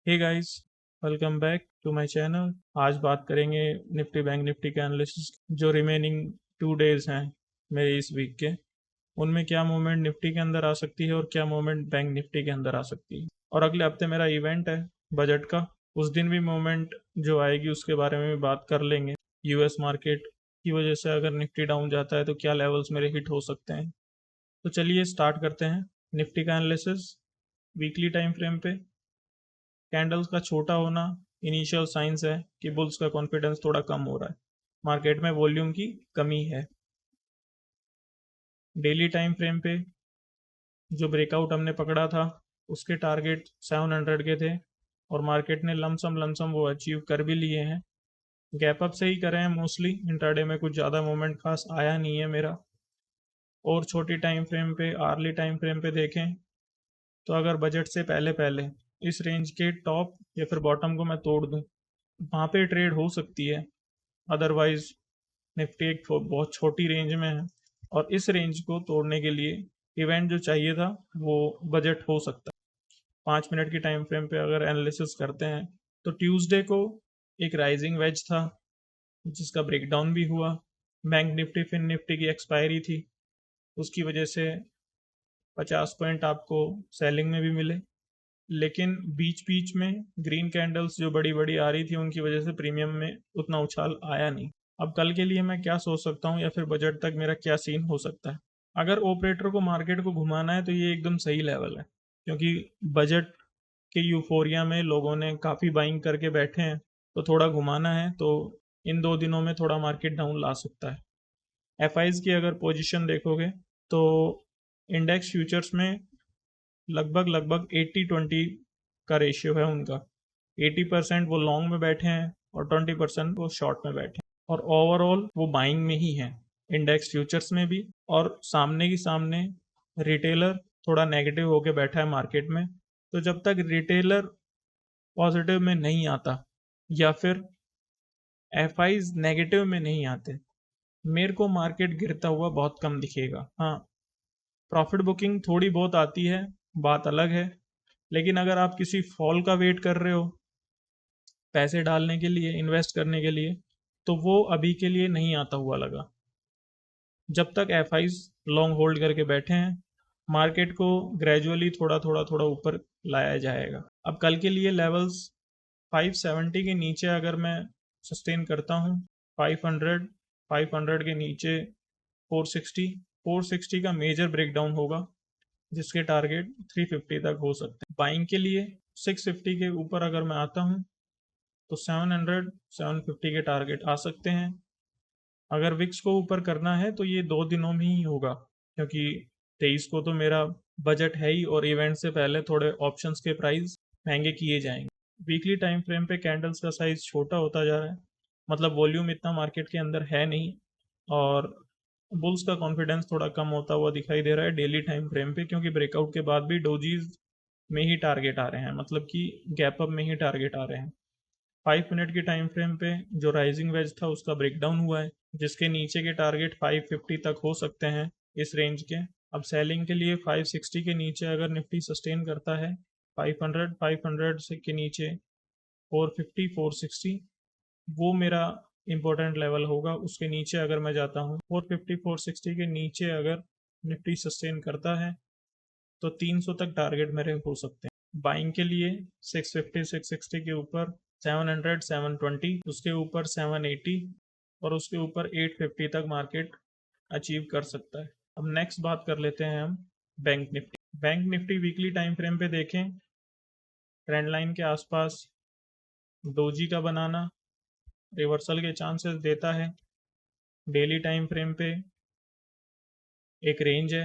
Hey guys, welcome back to my channel. आज बात करेंगे निफ्टी बैंक निफ्टी के एनालिसिस। जो रिमेनिंग 2 डेज हैं मेरे इस वीक के, उनमें क्या मूवमेंट निफ्टी के अंदर आ सकती है और क्या मूवमेंट बैंक निफ्टी के अंदर आ सकती है। और अगले हफ्ते मेरा इवेंट है बजट का, उस दिन भी मूवमेंट जो आएगी उसके बारे में भी बात कर लेंगे। यूएस मार्केट की वजह से अगर निफ्टी डाउन जाता है तो क्या लेवल्स मेरे हिट हो सकते हैं। तो चलिए स्टार्ट करते हैं निफ्टी का एनालिसिस। वीकली टाइम फ्रेम पे कैंडल्स का छोटा होना इनिशियल साइंस है कि बुल्स का कॉन्फिडेंस थोड़ा कम हो रहा है, मार्केट में वॉल्यूम की कमी है। डेली टाइम फ्रेम पे जो ब्रेकआउट हमने पकड़ा था उसके टारगेट 700 के थे और मार्केट ने लमसम वो अचीव कर भी लिए हैं। गैप अप से ही करे हैं मोस्टली, इंट्राडे में कुछ ज़्यादा मोमेंट खास आया नहीं है मेरा। और छोटी टाइम फ्रेम पे आर्ली टाइम फ्रेम पे देखें तो अगर बजट से पहले पहले इस रेंज के टॉप या फिर बॉटम को मैं तोड़ दूं, वहाँ पे ट्रेड हो सकती है। अदरवाइज निफ्टी एक बहुत छोटी रेंज में है और इस रेंज को तोड़ने के लिए इवेंट जो चाहिए था वो बजट हो सकता है। 5 मिनट की टाइम फ्रेम पे अगर एनालिसिस करते हैं तो ट्यूसडे को एक राइजिंग वेज था जिसका ब्रेकडाउन भी हुआ। बैंक निफ्टी फिन निफ्टी की एक्सपायरी थी, उसकी वजह से 50 पॉइंट आपको सेलिंग में भी मिले। लेकिन बीच बीच में ग्रीन कैंडल्स जो बड़ी बड़ी आ रही थी उनकी वजह से प्रीमियम में उतना उछाल आया नहीं। अब कल के लिए मैं क्या सोच सकता हूँ या फिर बजट तक मेरा क्या सीन हो सकता है। अगर ऑपरेटर को मार्केट को घुमाना है तो ये एकदम सही लेवल है, क्योंकि बजट के यूफोरिया में लोगों ने काफ़ी बाइंग करके बैठे हैं। तो थोड़ा घुमाना है तो इन 2 दिनों में थोड़ा मार्केट डाउन ला सकता है। एफ की अगर पोजिशन देखोगे तो इंडेक्स फ्यूचर्स में लगभग लगभग 80-20 का रेशियो है उनका। 80% वो लॉन्ग में बैठे हैं और 20% वो शॉर्ट में बैठे हैं, और ओवरऑल वो बाइंग में ही है इंडेक्स फ्यूचर्स में भी। और सामने की सामने रिटेलर थोड़ा नेगेटिव होके बैठा है मार्केट में। तो जब तक रिटेलर पॉजिटिव में नहीं आता या फिर एफ नेगेटिव में नहीं आते, मेरे को मार्केट गिरता हुआ बहुत कम दिखेगा। हाँ, प्रॉफिट बुकिंग थोड़ी बहुत आती है, बात अलग है। लेकिन अगर आप किसी फॉल का वेट कर रहे हो पैसे डालने के लिए, इन्वेस्ट करने के लिए, तो वो अभी के लिए नहीं आता हुआ लगा। जब तक एफ लॉन्ग होल्ड करके बैठे हैं, मार्केट को ग्रेजुअली थोड़ा थोड़ा थोड़ा ऊपर लाया जाएगा। अब कल के लिए लेवल्स 570 के नीचे अगर मैं सस्टेन करता हूँ, 500 500 के नीचे 460 460 का मेजर ब्रेकडाउन होगा जिसके टारगेट 350 तक हो सकते हैं। बाइंग के लिए 650 के ऊपर अगर मैं आता हूँ तो 700 750 के टारगेट आ सकते हैं। अगर विक्स को ऊपर करना है तो ये 2 दिनों में ही होगा, क्योंकि 23 को तो मेरा बजट है ही और इवेंट से पहले थोड़े ऑप्शंस के प्राइस महंगे किए जाएंगे। वीकली टाइम फ्रेम पे कैंडल्स का साइज छोटा होता जा रहा है, मतलब वॉल्यूम इतना मार्केट के अंदर है नहीं, और बुल्स का कॉन्फिडेंस थोड़ा कम होता हुआ दिखाई दे रहा है डेली टाइम फ्रेम पे, क्योंकि ब्रेकआउट के बाद भी डोजीज में ही टारगेट आ रहे हैं, मतलब कि गैप अप में ही टारगेट आ रहे हैं। 5 मिनट की टाइम फ्रेम पे जो राइजिंग वेज था उसका ब्रेकडाउन हुआ है, जिसके नीचे के टारगेट 550 तक हो सकते हैं इस रेंज के। अब सेलिंग के लिए 560 के नीचे अगर निफ्टी सस्टेन करता है, 500 से के नीचे 450 460 वो मेरा इंपॉर्टेंट लेवल होगा। उसके नीचे अगर मैं जाता हूँ 450 460 के नीचे अगर निफ्टी सस्टेन करता है तो 300 तक टारगेट मेरे हो सकते हैं। बाइंग के लिए 650 660 के ऊपर 700 720, उसके ऊपर 780 और उसके ऊपर 850 तक मार्केट अचीव कर सकता है। अब नेक्स्ट बात कर लेते हैं हम bank Nifty. Bank Nifty weekly time frame पे देखें, ट्रेंड लाइन के आसपास डोजी का बनाना रिवर्सल के चांसेस देता है। डेली टाइम फ्रेम पे एक रेंज है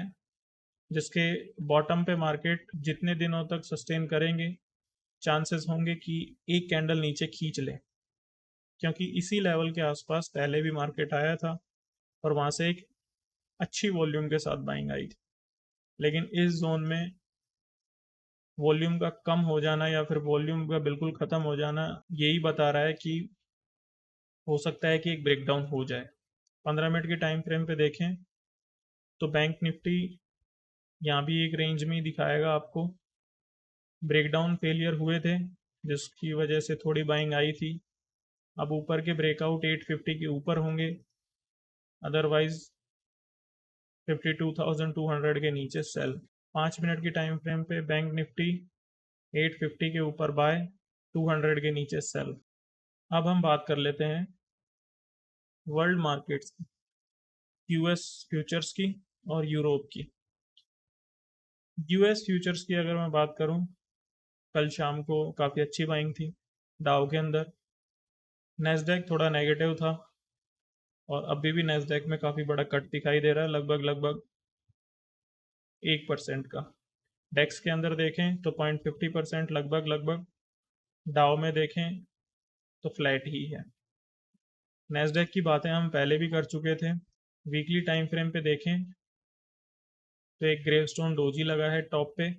जिसके बॉटम पे मार्केट जितने दिनों तक सस्टेन करेंगे चांसेस होंगे कि एक कैंडल नीचे खींच ले, क्योंकि इसी लेवल के आसपास पहले भी मार्केट आया था और वहां से एक अच्छी वॉल्यूम के साथ बाइंग आई थी। लेकिन इस जोन में वॉल्यूम का कम हो जाना या फिर वॉल्यूम का बिल्कुल ख़त्म हो जाना यही बता रहा है कि हो सकता है कि एक ब्रेकडाउन हो जाए। 15 मिनट के टाइम फ्रेम पे देखें तो बैंक निफ्टी यहाँ भी एक रेंज में ही दिखाएगा आपको। ब्रेकडाउन फेलियर हुए थे जिसकी वजह से थोड़ी बाइंग आई थी। अब ऊपर के ब्रेकआउट 850 के ऊपर होंगे, अदरवाइज 52,200 के नीचे सेल। 5 मिनट की टाइम फ्रेम पे बैंक निफ्टी 850 के ऊपर बाय, 200 के नीचे सेल। अब हम बात कर लेते हैं वर्ल्ड मार्केट्स की, यूएस फ्यूचर्स की और यूरोप की। यूएस फ्यूचर्स की अगर मैं बात करूं, कल शाम को काफ़ी अच्छी बाइंग थी डाउ के अंदर। नेस्डैक थोड़ा नेगेटिव था और अभी भी नेस्डैक में काफ़ी बड़ा कट दिखाई दे रहा है, लगभग 1% का। डेक्स के अंदर देखें तो 0.50% लगभग। डाउ में देखें तो फ्लैट ही है। नेस्डैक की बातें हम पहले भी कर चुके थे। वीकली टाइम फ्रेम पे देखें तो एक ग्रेवस्टोन डोजी लगा है टॉप पे।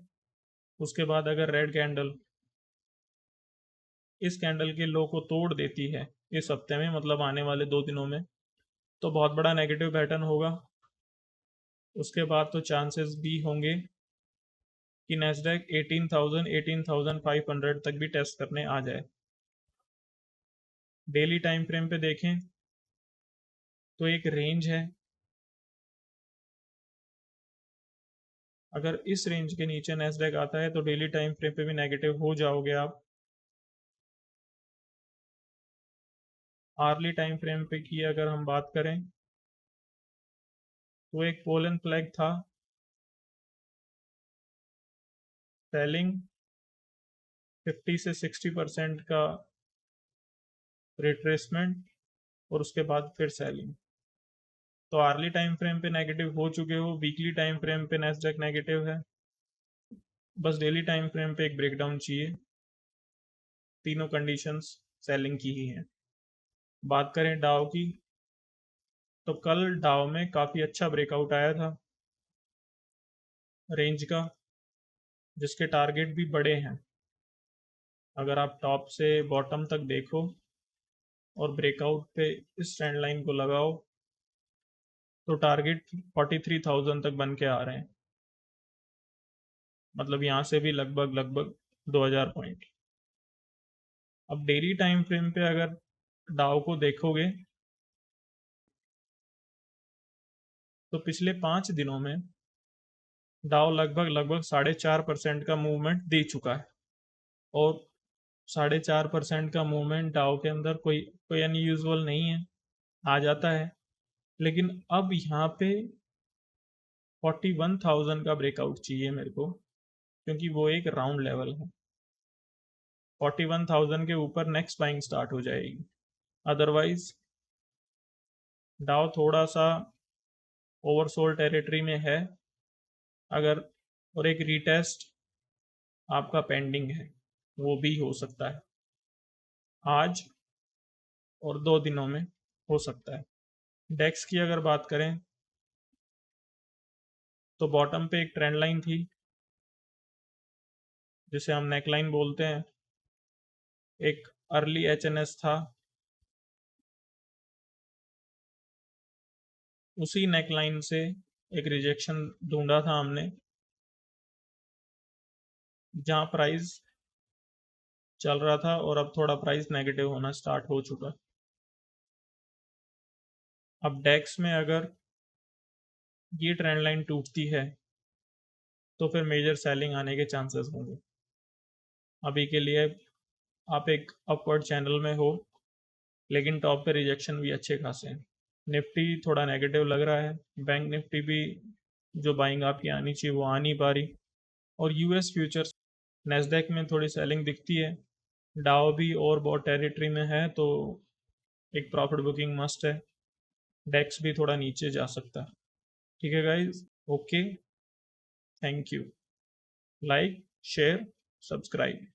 उसके बाद अगर रेड कैंडल इस कैंडल के लो को तोड़ देती है इस हफ्ते में, मतलब आने वाले 2 दिनों में, तो बहुत बड़ा नेगेटिव पैटर्न होगा। उसके बाद तो चांसेस भी होंगे कि नेस्डैक 18,000 18,500 तक भी टेस्ट करने आ जाए। डेली टाइम फ्रेम पे देखें तो एक रेंज है, अगर इस रेंज के नीचे नेस्डैक आता है तो डेली टाइम फ्रेम पे भी नेगेटिव हो जाओगे आप। आर्ली टाइम फ्रेम पे की अगर हम बात करें तो एक पोलन फ्लैग था, सेलिंग 50 से 60% का रिट्रेसमेंट और उसके बाद फिर सेलिंग। तो आर्ली टाइम फ्रेम पे नेगेटिव हो चुके हो, वीकली टाइम फ्रेम पे नेस्डैक नेगेटिव है, बस डेली टाइम फ्रेम पे एक ब्रेकडाउन चाहिए। तीनों कंडीशंस सेलिंग की ही हैं। बात करें डाउ की तो कल डाउ में काफ़ी अच्छा ब्रेकआउट आया था रेंज का, जिसके टारगेट भी बड़े हैं। अगर आप टॉप से बॉटम तक देखो और ब्रेकआउट पे इस ट्रेंड लाइन को लगाओ तो टारगेट 43,000 तक बन के आ रहे हैं, मतलब यहाँ से भी लगभग 2,000 पॉइंट। अब डेली टाइम फ्रेम पे अगर डाउ को देखोगे तो पिछले 5 दिनों में डाउ लगभग 4.5% का मूवमेंट दे चुका है। और 4.5% का मूवमेंट डाउ के अंदर कोई अनयूजुअल नहीं है, आ जाता है। लेकिन अब यहाँ पे 41,000 का ब्रेकआउट चाहिए मेरे को, क्योंकि वो एक राउंड लेवल है। 41,000 के ऊपर नेक्स्ट बाइंग स्टार्ट हो जाएगी, अदरवाइज डाउ थोड़ा सा ओवरसोल्ड टेरिटरी में है अगर, और एक रीटेस्ट आपका पेंडिंग है, वो भी हो सकता है आज और 2 दिनों में हो सकता है। डेक्स की अगर बात करें तो बॉटम पे एक ट्रेंड लाइन थी जिसे हम नेकलाइन बोलते हैं, एक अर्ली एचएनएस था, उसी नेकलाइन से एक रिजेक्शन ढूंढा था हमने, जहां प्राइस चल रहा था और अब थोड़ा प्राइस नेगेटिव होना स्टार्ट हो चुका। अब डेक्स में अगर ये ट्रेंड लाइन टूटती है तो फिर मेजर सेलिंग आने के चांसेस होंगे। अभी के लिए आप एक अपवर्ड चैनल में हो, लेकिन टॉप पे रिजेक्शन भी अच्छे खासे हैं। निफ्टी थोड़ा नेगेटिव लग रहा है, बैंक निफ्टी भी जो बाइंग आपकी आनी चाहिए वो आ नहीं पा रही। और यूएस फ्यूचर्स, नेस्डैक में थोड़ी सेलिंग दिखती है, डाउ भी और बहुत टेरिटरी में है, तो एक प्रॉफिट बुकिंग मस्ट है। डेक्स भी थोड़ा नीचे जा सकता है। ठीक है guys, okay, thank you. Like, share, subscribe.